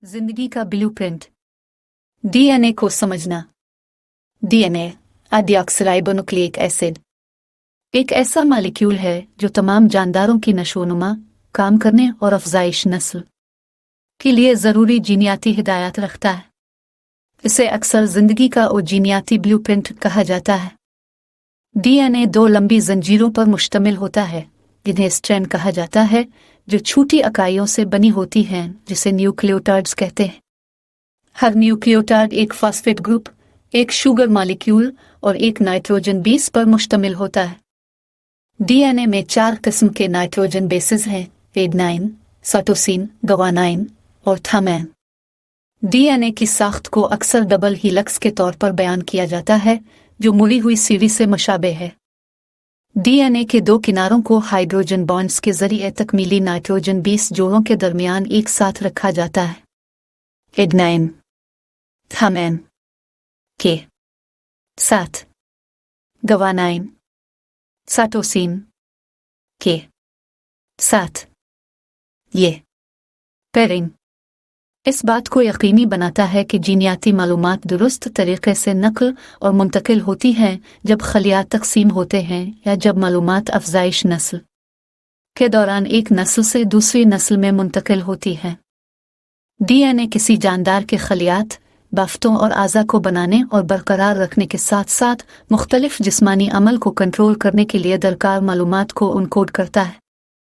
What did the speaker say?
जिंदगी का blueprint. DNA को समझना। डीएनए डीऑक्सीराइबोन्यूक्लिक एसिड एक ऐसा मॉलिक्यूल है जो तमाम जानदारों की नशोनुमा, काम करने और अफजाइश नस्ल के लिए ज़रूरी जीनियाती हिदायत रखता है। इसे अक्सर जिंदगी का जीनियाती ब्लूप्रिंट कहा जाता है। डीएनए दो लंबी जंजीरों पर मुश्तमिल होता है जिन्हें स्ट्रैंड कहा जाता है, जो छोटी इकाइयों से बनी होती हैं जिसे न्यूक्लियोटाइड्स कहते हैं। हर न्यूक्लियोटाइड एक फॉस्फेट ग्रुप, एक शुगर मॉलिक्यूल और एक नाइट्रोजन बेस पर मुश्तमिल होता है। डीएनए में 4 किस्म के नाइट्रोजन बेसेस हैं: एडेनाइन, साइटोसिन, गुआनाइन और थामाइन। डीएनए की साख्त को अक्सर डबल हीलिक्स के तौर पर बयान किया जाता है, जो मुड़ी हुई सीढ़ी से मुशाबे है। डीएनए के दो किनारों को हाइड्रोजन बॉन्ड्स के जरिए तकमीली नाइट्रोजन बेस जोड़ों के दरमियान एक साथ रखा जाता है। एडेनाइन थामाइन के साथ, गुआनाइन साइटोसिन के साथ। ये पेयरिंग इस बात को यकीनी बनाता है कि जीनियाती मालूमात दुरुस्त तरीके से नकल और मुंतकिल होती हैं जब खलियात तकसीम होते हैं या जब मालूमात अफजाइश नस्ल के दौरान एक नस्ल से दूसरी नस्ल में मुंतकिल होती है। डीएनए किसी जानदार के खलियात, बाफ्तों और आज़ा को बनाने और बरकरार रखने के साथ साथ मुख्तलिफ जिस्मानी अमल को कंट्रोल करने के लिए दरकार मालूमात को उनकोड करता है।